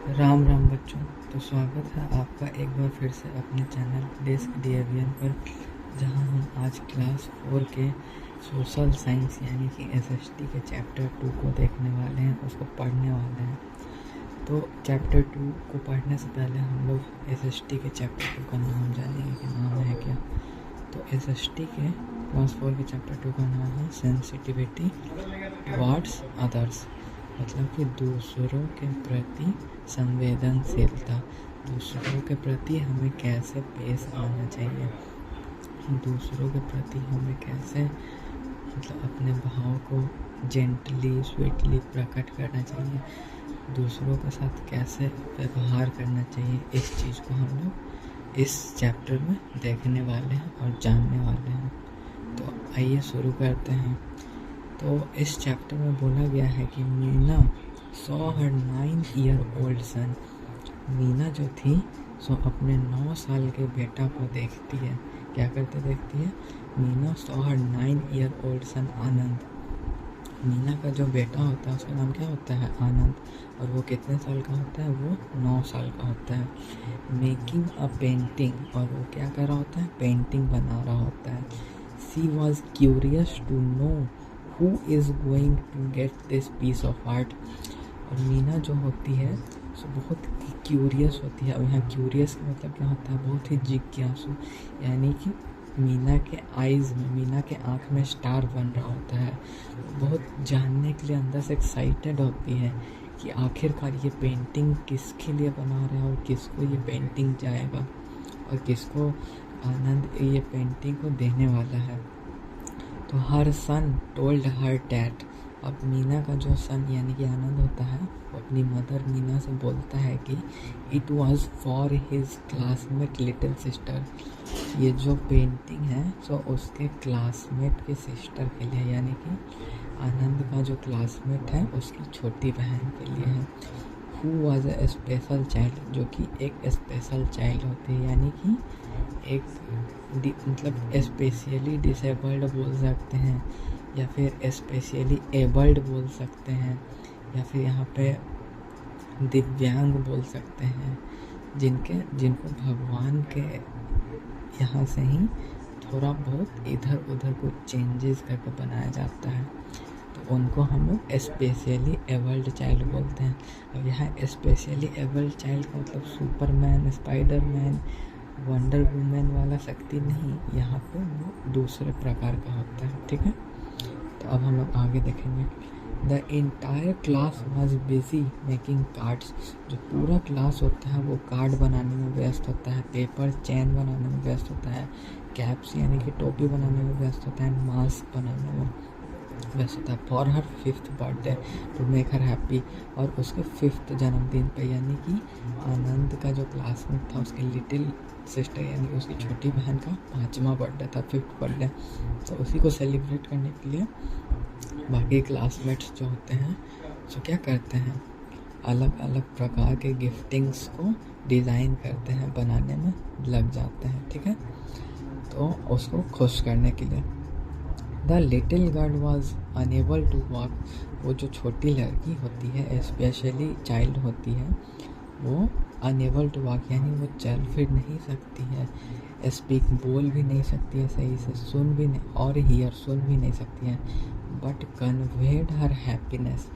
राम राम बच्चों। तो स्वागत है आपका एक बार फिर से अपने चैनल डेस्क डीएवीएन पर, जहां हम आज क्लास 4 के सोशल साइंस यानी कि एसएसटी के चैप्टर 2 को देखने वाले हैं, उसको पढ़ने वाले हैं। तो चैप्टर 2 को पढ़ने से पहले हम लोग एसएसटी के चैप्टर 2 का नाम जानेंगे कि नाम है क्या। तो एसएसटी के क्लास 4 के चैप्टर 2 का नाम है सेंसिटिविटी टुवर्ड्स अदर्स, मतलब कि दूसरों के प्रति संवेदनशीलता। दूसरों के प्रति हमें कैसे पेश आना चाहिए, दूसरों के प्रति हमें कैसे मतलब अपने भाव को जेंटली स्वीटली प्रकट करना चाहिए, दूसरों के साथ कैसे व्यवहार करना चाहिए। इस चीज़ को हम लोग इस चैप्टर में देखने वाले हैं और जानने वाले हैं। तो आइए शुरू करते हैं। तो इस चैप्टर में बोला गया है कि मीना सॉ हर 9-year-old सन। मीना जो थी सो अपने 9 साल के बेटा को देखती है। क्या करते देखती है? मीना सॉ हर 9-year-old सन आनंद। मीना का जो बेटा होता है उसका नाम क्या होता है? आनंद। और वो कितने साल का होता है? वो 9 साल का होता है। मेकिंग अ पेंटिंग, और वो क्या कर रहा होता है? पेंटिंग बना रहा होता है। She was curious to know who is going to get this piece of art। और मीना जो होती है सो बहुत क्यूरियस होती है। अब यहाँ क्यूरियस का मतलब क्या होता है? बहुत ही जिज्ञासु, यानी कि मीना के आइज़ में, मीना के आँख में स्टार बन रहा होता है। बहुत जानने के लिए अंदर से एक्साइटेड होती है कि आखिरकार ये पेंटिंग किसके लिए बना रहा है और किसको ये पेंटिंग जाएगा और किसको आनंद ये पेंटिंग को देने वाला है। तो हर सन टोल्ड हर डैट। अब मीना का जो सन यानी कि आनंद होता है वो अपनी मदर मीना से बोलता है कि it was for his classmate little sister. ये जो पेंटिंग है सो उसके क्लासमेट के सिस्टर के लिए, यानी कि आनंद का जो क्लासमेट है उसकी छोटी बहन के लिए है। Who was a special child, जो कि एक स्पेशल चाइल्ड होती है, यानी कि एक मतलब स्पेशली डिसेबल्ड बोल सकते हैं या फिर स्पेशली एबल्ड बोल सकते हैं या फिर यहाँ पे दिव्यांग बोल सकते हैं, जिनको भगवान के यहाँ से ही थोड़ा बहुत इधर उधर कुछ चेंजेस करके बनाया जाता है। तो उनको हम लोग स्पेशली एबल्ड चाइल्ड बोलते हैं। अब यहाँ स्पेशली एबल्ड चाइल्ड का मतलब सुपरमैन, स्पाइडरमैन, वंडर वुमेन वाला शक्ति नहीं, यहाँ पे वो दूसरे प्रकार का होता है। ठीक है, तो अब हम लोग आगे देखेंगे। The entire class was busy making cards. जो पूरा क्लास होता है वो कार्ड बनाने में व्यस्त होता है, पेपर चैन बनाने में व्यस्त होता है, कैप्स यानी कि टोपी बनाने में व्यस्त होता है, मास्क बनाने में व्यस्त होता है। For her 5th birthday to make her happy. और उसके 5th जन्मदिन पे, यानी कि आनंद का जो क्लासमेट था उसकी लिटिल सिस्टर यानी कि उसकी छोटी बहन का 5वां बर्थडे था, 5th बर्थडे। तो उसी को सेलिब्रेट करने के लिए बाकी क्लासमेट्स जो होते हैं सो क्या करते हैं? अलग अलग प्रकार के गिफ्टिंग्स को डिज़ाइन करते हैं, बनाने में लग जाते हैं। ठीक है, तो उसको खुश करने के लिए। The little girl was unable to walk. वो जो छोटी लड़की होती है, स्पेशली चाइल्ड होती है, वो अनेबल टू वॉक यानी वो चल फिर नहीं सकती है, स्पीक बोल भी नहीं सकती है सही से, सुन भी नहीं और हियर सुन भी नहीं सकती है। But conveyed her happiness,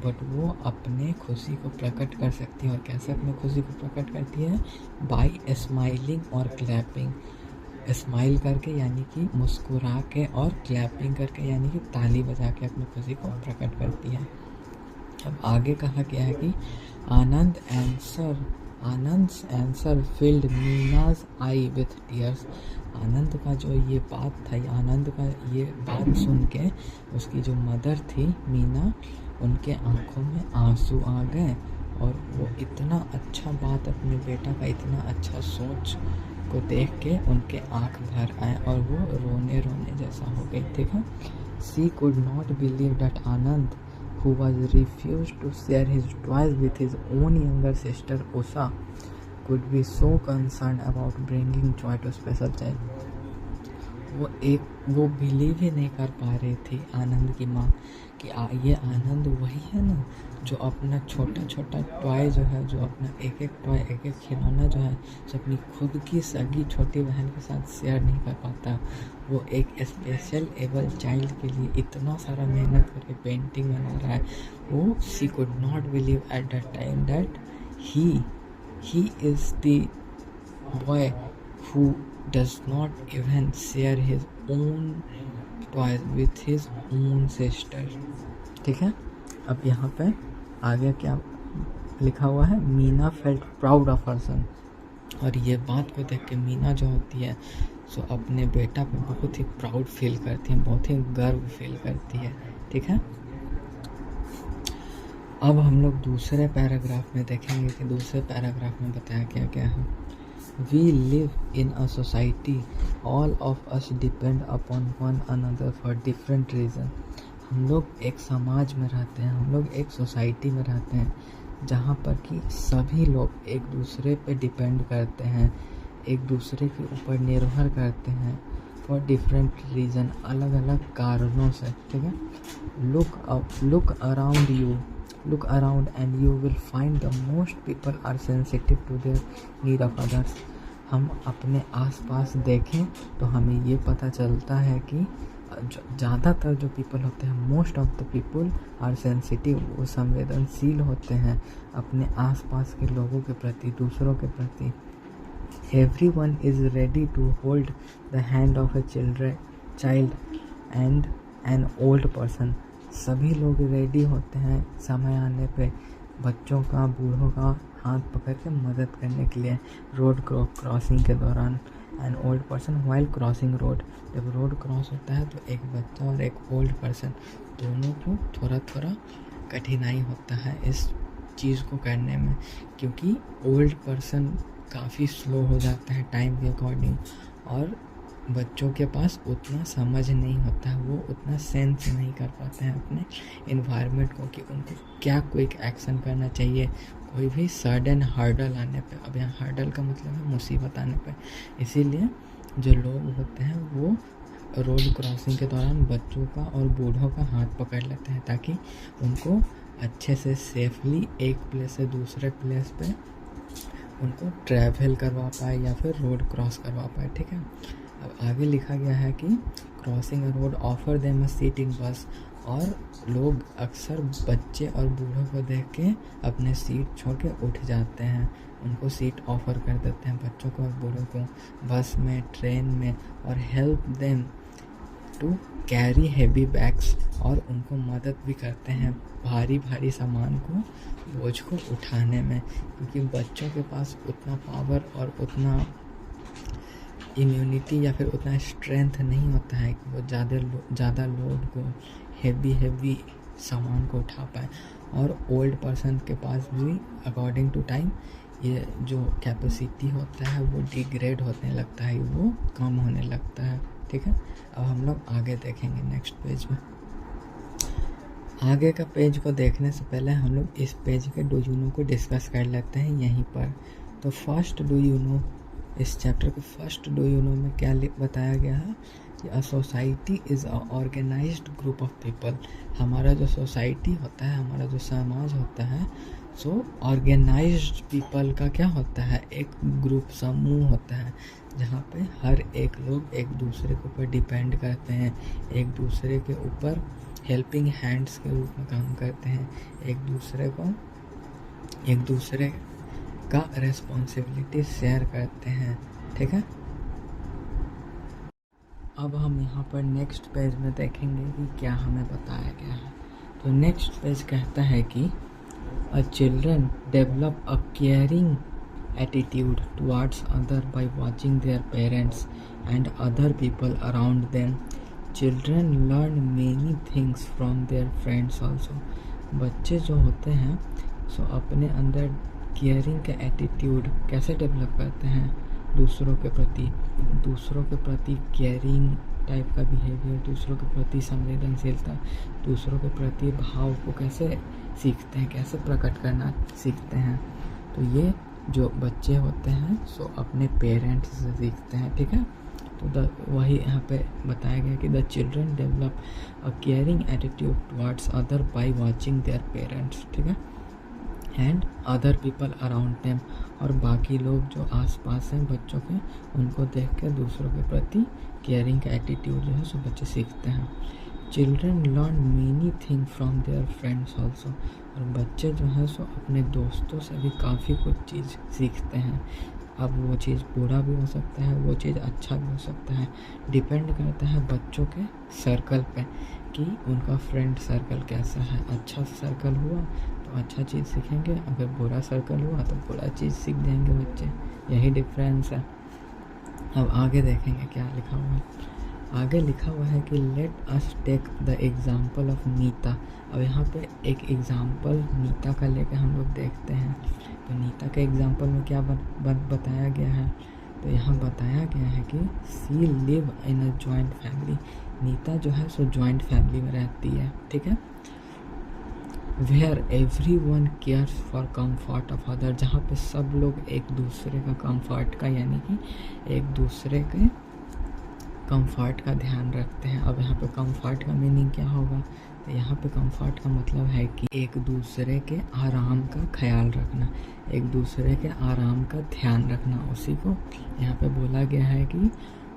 but वो अपने खुशी को प्रकट कर सकती है। और कैसे अपने खुशी को प्रकट करती है? बाय स्माइलिंग और क्लैपिंग। स्माइल करके यानी कि मुस्कुरा के, और क्लैपिंग करके यानी कि ताली बजा के अपनी खुशी को प्रकट करती है। अब आगे कहा गया है कि Anand's answer filled Meena's eye with tears. Anand का जो ये बात था, आनंद का ये बात सुन के उसकी जो मदर थी मीना, उनके आंखों में आंसू आ गए। और वो इतना अच्छा बात, अपने बेटा का इतना अच्छा सोच को देख के उनके आंख भर आए और वो रोने जैसा हो गई। ठीक है, she could not believe that Anand who was refused to share his toys with his own younger sister Usha could be so concerned about bringing joy to special child। वो बिलीव ही नहीं कर पा रही थी आनंद की माँ कि ये आनंद वही है ना जो अपना छोटा छोटा टॉय जो है, जो अपना एक एक टॉय, एक एक खिलौना जो है, जो अपनी खुद की सगी छोटी बहन के साथ शेयर नहीं कर पाता, वो एक स्पेशल एबल चाइल्ड के लिए इतना सारा मेहनत करके पेंटिंग बना रहा है। वो she could not believe at that time that he is the boy who does not even share his own toys with his own sister। ठीक है, अब यहाँ पे आगे क्या लिखा हुआ है, Meena felt proud of her son. और ये बात को देख के मीना जो होती है सो अपने बेटा पे बहुत ही प्राउड फील करती है, बहुत ही गर्व फील करती है। ठीक है, अब हम लोग दूसरे पैराग्राफ में देखेंगे कि दूसरे पैराग्राफ में बताया क्या क्या है। We live in a society, all of us depend upon one another for different reason. हम लोग एक समाज में रहते हैं, हम लोग एक सोसाइटी में रहते हैं जहाँ पर कि सभी लोग एक दूसरे पे डिपेंड करते हैं, एक दूसरे के ऊपर निर्भर करते हैं फॉर डिफरेंट रीज़न, अलग अलग कारणों से। ठीक है, look around and you will find the most people are sensitive to their need of others। हम अपने आसपास देखें तो हमें ये पता चलता है कि ज़्यादातर जो पीपल होते हैं, most of the people are sensitive, वो संवेदनशील होते हैं अपने आसपास के लोगों के प्रति, दूसरों के प्रति। Everyone is ready to hold the hand of a child and an old person। सभी लोग रेडी होते हैं समय आने पे बच्चों का, बूढ़ों का हाथ पकड़ के मदद करने के लिए रोड क्रॉसिंग के दौरान। An old person while crossing road, जब रोड क्रॉस होता है तो एक बच्चा और एक ओल्ड पर्सन दोनों को थोड़ा थोड़ा कठिनाई होता है इस चीज़ को करने में, क्योंकि ओल्ड पर्सन काफ़ी स्लो हो जाता है टाइम के अकॉर्डिंग, और बच्चों के पास उतना समझ नहीं होता है, वो उतना सेंस नहीं कर पाते हैं अपने इन्वायरमेंट को कि उनको क्या क्विक एक्शन करना चाहिए कोई भी सडन हर्डल आने पे। अब यहाँ हर्डल का मतलब है मुसीबत आने पे, इसीलिए जो लोग होते हैं वो रोड क्रॉसिंग के दौरान बच्चों का और बूढ़ों का हाथ पकड़ लेते हैं ताकि उनको अच्छे से सेफली एक प्लेस से दूसरे प्लेस पे उनको ट्रैवल करवा पाए या फिर रोड क्रॉस करवा पाए। ठीक है, अब आगे लिखा गया है कि crossing a road offer them a seat in bus, और लोग अक्सर बच्चे और बूढ़ों को देख के अपने सीट छोड़ के उठ जाते हैं, उनको सीट ऑफ़र कर देते हैं बच्चों को और बूढ़ों को बस में, ट्रेन में, और help them to carry heavy bags, और उनको मदद भी करते हैं भारी भारी सामान को, बोझ को उठाने में, क्योंकि बच्चों के पास उतना पावर और उतना इम्यूनिटी या फिर उतना स्ट्रेंथ नहीं होता है कि वो ज़्यादा लोड को, हैवी सामान को उठा पाए। और ओल्ड पर्सन के पास भी अकॉर्डिंग टू टाइम ये जो कैपेसिटी होता है वो डिग्रेड होने लगता है, वो कम होने लगता है। ठीक है, अब हम लोग आगे देखेंगे नेक्स्ट पेज में। आगे का पेज को देखने से पहले हम लोग इस पेज के डू यू नो को डिस्कस कर लेते हैं यहीं पर। तो फर्स्ट डू यू नो, इस चैप्टर के फर्स्ट डू यू नो में क्या बताया गया है कि a society is a organised group of people. हमारा जो सोसाइटी होता है, हमारा जो समाज होता है, सो ऑर्गेनाइज्ड पीपल का क्या होता है, एक ग्रुप, समूह होता है जहाँ पे हर एक लोग एक दूसरे के ऊपर डिपेंड करते हैं, एक दूसरे के ऊपर हेल्पिंग हैंड्स के रूप में काम करते हैं, एक दूसरे का रेस्पॉन्सिबिलिटी शेयर करते हैं। ठीक है, अब हम यहाँ पर नेक्स्ट पेज में देखेंगे कि क्या हमें बताया गया है। तो नेक्स्ट पेज कहता है कि a children develop a caring attitude towards other by watching their parents and other people around them. Children learn many things from their friends also. बच्चे जो होते हैं सो अपने अंदर केयरिंग का एटीट्यूड कैसे डेवलप करते हैं, दूसरों के प्रति केयरिंग टाइप का बिहेवियर, दूसरों के प्रति संवेदनशीलता, दूसरों के प्रति भाव को कैसे सीखते हैं, कैसे प्रकट करना सीखते हैं। तो ये जो बच्चे होते हैं सो अपने पेरेंट्स से सीखते हैं। ठीक है, तो वही यहाँ पे बताया गया कि the children develop a caring attitude towards other by watching their parents, ठीक है, and other people around them, और बाकी लोग जो आसपास हैं बच्चों के, उनको देख के दूसरों के प्रति केयरिंग का एटीट्यूड जो है सो बच्चे सीखते हैं। Children learn many thing from their friends also, और बच्चे जो हैं सो अपने दोस्तों से भी काफ़ी कुछ चीज़ सीखते हैं। अब वो चीज़ बुरा भी हो सकता है, वो चीज़ अच्छा भी हो सकता है, डिपेंड करता है बच्चों के सर्कल पे कि उनका फ्रेंड सर्कल कैसा है। अच्छा सर्कल हुआ तो अच्छा चीज़ सीखेंगे, अगर बुरा सर्कल हुआ तो बुरा चीज़ सीख जाएंगे बच्चे, यही डिफरेंस है। अब आगे देखेंगे क्या लिखा हुआ है। आगे लिखा हुआ है कि let us take the example of Neeta. अब यहाँ पे एक एग्ज़ाम्पल नीता का लेकर हम लोग देखते हैं। तो नीता के एग्ज़ाम्पल में क्या बताया गया है, तो यहाँ बताया गया है कि she live in a joint family. Neeta जो है सो जॉइंट फैमिली में रहती है, ठीक है, where everyone cares for comfort of other, जहाँ पे सब लोग एक दूसरे का कम्फर्ट का, यानी कि एक दूसरे के कंफर्ट का ध्यान रखते हैं। अब यहाँ पे कंफर्ट का मीनिंग क्या होगा, तो यहाँ पे कंफर्ट का मतलब है कि एक दूसरे के आराम का ख्याल रखना, एक दूसरे के आराम का ध्यान रखना, उसी को यहाँ पे बोला गया है कि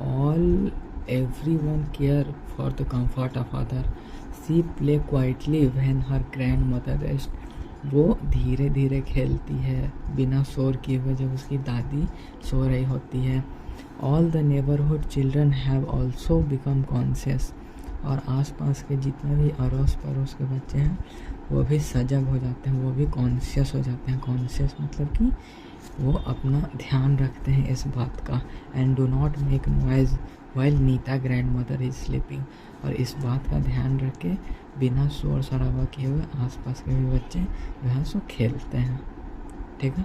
all everyone care for the comfort of other. She play quietly when her grandmother rest, वो धीरे धीरे खेलती है बिना शोर किए हुए जब उसकी दादी सो रही होती है। All the neighbourhood children have also become conscious, और आसपास के जितने भी अड़ोस पड़ोस के बच्चे हैं वो भी सजग हो जाते हैं, वो भी कॉन्शियस हो जाते हैं। कॉन्शियस मतलब कि वो अपना ध्यान रखते हैं इस बात का। And do not make noise while Neeta grandmother is sleeping, और इस बात का ध्यान रख के बिना शोर शराबा किए हुए आसपास के भी बच्चे जो है सो खेलते हैं, ठीक है।